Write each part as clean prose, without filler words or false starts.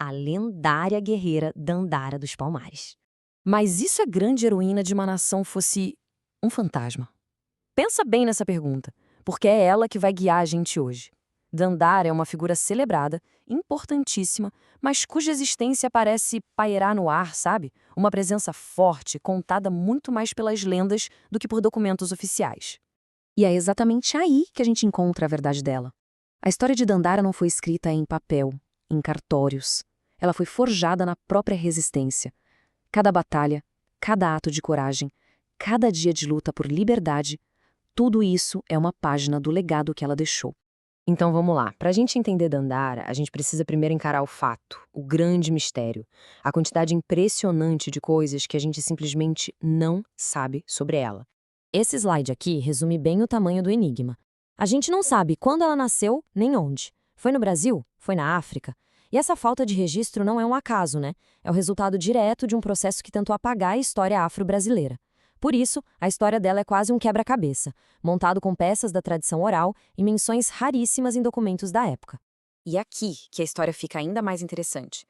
a lendária guerreira Dandara dos Palmares. Mas e se a grande heroína de uma nação fosse um fantasma? Pensa bem nessa pergunta, porque é ela que vai guiar a gente hoje. Dandara é uma figura celebrada, importantíssima, mas cuja existência parece pairar no ar, sabe? Uma presença forte, contada muito mais pelas lendas do que por documentos oficiais. E é exatamente aí que a gente encontra a verdade dela. A história de Dandara não foi escrita em papel, em cartórios. Ela foi forjada na própria resistência. Cada batalha, cada ato de coragem, cada dia de luta por liberdade, tudo isso é uma página do legado que ela deixou. Então vamos lá, para a gente entender Dandara, a gente precisa primeiro encarar o fato, o grande mistério, a quantidade impressionante de coisas que a gente simplesmente não sabe sobre ela. Esse slide aqui resume bem o tamanho do enigma. A gente não sabe quando ela nasceu, nem onde. Foi no Brasil? Foi na África? E essa falta de registro não é um acaso, né? É o resultado direto de um processo que tentou apagar a história afro-brasileira. Por isso, a história dela é quase um quebra-cabeça, montado com peças da tradição oral e menções raríssimas em documentos da época. E é aqui que a história fica ainda mais interessante.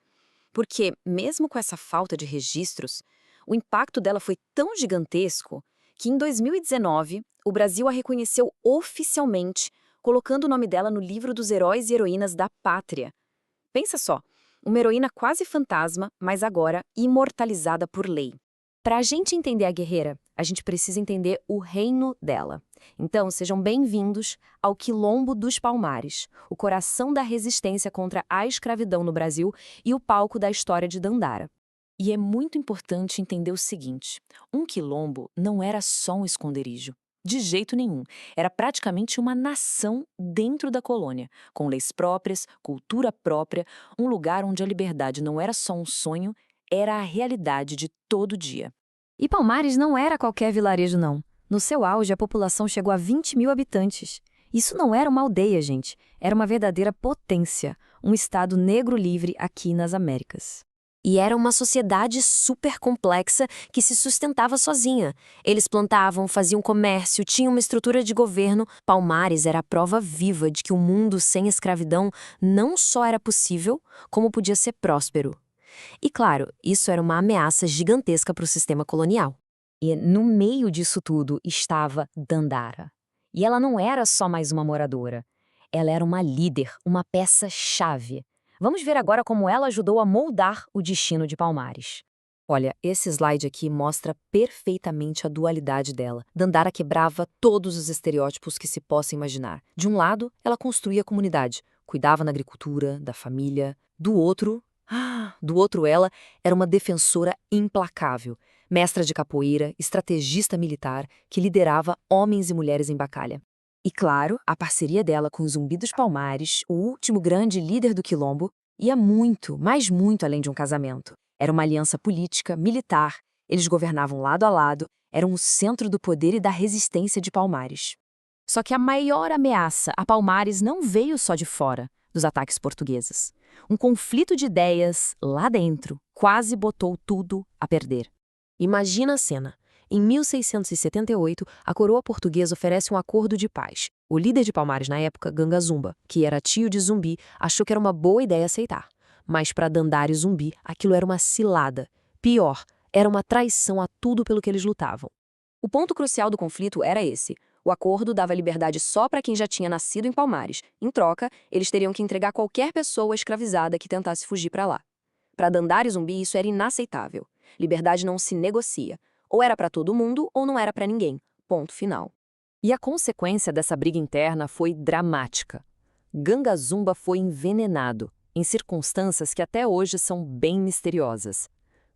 Porque, mesmo com essa falta de registros, o impacto dela foi tão gigantesco que, em 2019, o Brasil a reconheceu oficialmente, colocando o nome dela no livro dos heróis e heroínas da pátria. Pensa só, uma heroína quase fantasma, mas agora imortalizada por lei. Para a gente entender a guerreira, a gente precisa entender o reino dela. Então, sejam bem-vindos ao Quilombo dos Palmares, o coração da resistência contra a escravidão no Brasil e o palco da história de Dandara. E é muito importante entender o seguinte: um quilombo não era só um esconderijo. De jeito nenhum. Era praticamente uma nação dentro da colônia, com leis próprias, cultura própria, um lugar onde a liberdade não era só um sonho, era a realidade de todo dia. E Palmares não era qualquer vilarejo, não. No seu auge, a população chegou a 20 mil habitantes. Isso não era uma aldeia, gente. Era uma verdadeira potência, um estado negro livre aqui nas Américas. E era uma sociedade super complexa que se sustentava sozinha. Eles plantavam, faziam comércio, tinham uma estrutura de governo. Palmares era a prova viva de que o mundo sem escravidão não só era possível, como podia ser próspero. E claro, isso era uma ameaça gigantesca para o sistema colonial. E no meio disso tudo estava Dandara. E ela não era só mais uma moradora. Ela era uma líder, uma peça-chave. Vamos ver agora como ela ajudou a moldar o destino de Palmares. Olha, esse slide aqui mostra perfeitamente a dualidade dela. Dandara quebrava todos os estereótipos que se possa imaginar. De um lado, ela construía a comunidade, cuidava da agricultura, da família. Do outro, ela era uma defensora implacável, mestra de capoeira, estrategista militar, que liderava homens e mulheres em batalha. E claro, a parceria dela com Zumbi dos Palmares, o último grande líder do Quilombo, ia muito, mas muito além de um casamento. Era uma aliança política, militar, eles governavam lado a lado, eram o centro do poder e da resistência de Palmares. Só que a maior ameaça a Palmares não veio só de fora, dos ataques portugueses. Um conflito de ideias, lá dentro, quase botou tudo a perder. Imagina a cena. Em 1678, a coroa portuguesa oferece um acordo de paz. O líder de Palmares na época, Ganga Zumba, que era tio de Zumbi, achou que era uma boa ideia aceitar. Mas para Dandara e Zumbi, aquilo era uma cilada. Pior, era uma traição a tudo pelo que eles lutavam. O ponto crucial do conflito era esse. O acordo dava liberdade só para quem já tinha nascido em Palmares. Em troca, eles teriam que entregar qualquer pessoa escravizada que tentasse fugir para lá. Para Dandara e Zumbi, isso era inaceitável. Liberdade não se negocia. Ou era para todo mundo ou não era para ninguém. Ponto final. E a consequência dessa briga interna foi dramática. Ganga Zumba foi envenenado, em circunstâncias que até hoje são bem misteriosas.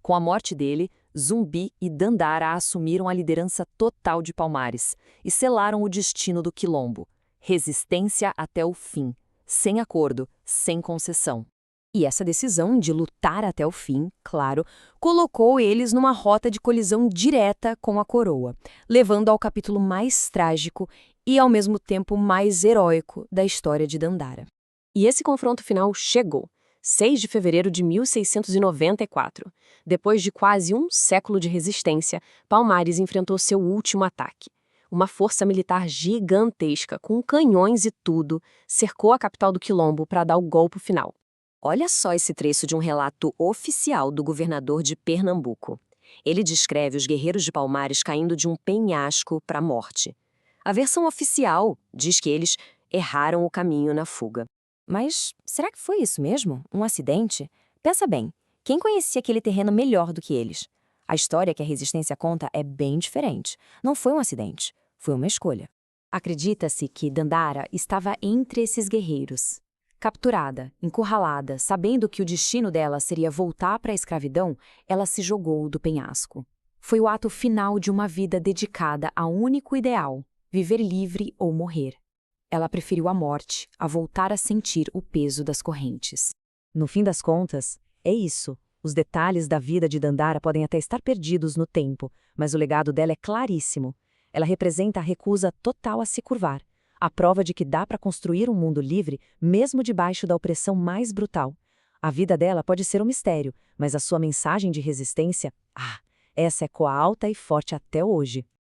Com a morte dele, Zumbi e Dandara assumiram a liderança total de Palmares e selaram o destino do Quilombo. Resistência até o fim, sem acordo, sem concessão. E essa decisão de lutar até o fim, claro, colocou eles numa rota de colisão direta com a coroa, levando ao capítulo mais trágico e, ao mesmo tempo, mais heróico da história de Dandara. E esse confronto final chegou. 6 de fevereiro de 1694. Depois de quase um século de resistência, Palmares enfrentou seu último ataque. Uma força militar gigantesca, com canhões e tudo, cercou a capital do Quilombo para dar o golpe final. Olha só esse trecho de um relato oficial do governador de Pernambuco. Ele descreve os guerreiros de Palmares caindo de um penhasco para a morte. A versão oficial diz que eles erraram o caminho na fuga. Mas será que foi isso mesmo? Um acidente? Pensa bem, quem conhecia aquele terreno melhor do que eles? A história que a resistência conta é bem diferente. Não foi um acidente, foi uma escolha. Acredita-se que Dandara estava entre esses guerreiros. Capturada, encurralada, sabendo que o destino dela seria voltar para a escravidão, ela se jogou do penhasco. Foi o ato final de uma vida dedicada a um único ideal: viver livre ou morrer. Ela preferiu a morte a voltar a sentir o peso das correntes. No fim das contas, é isso. Os detalhes da vida de Dandara podem até estar perdidos no tempo, mas o legado dela é claríssimo. Ela representa a recusa total a se curvar, a prova de que dá para construir um mundo livre mesmo debaixo da opressão mais brutal. A vida dela pode ser um mistério, mas a sua mensagem de resistência, essa ecoa alta e forte até hoje.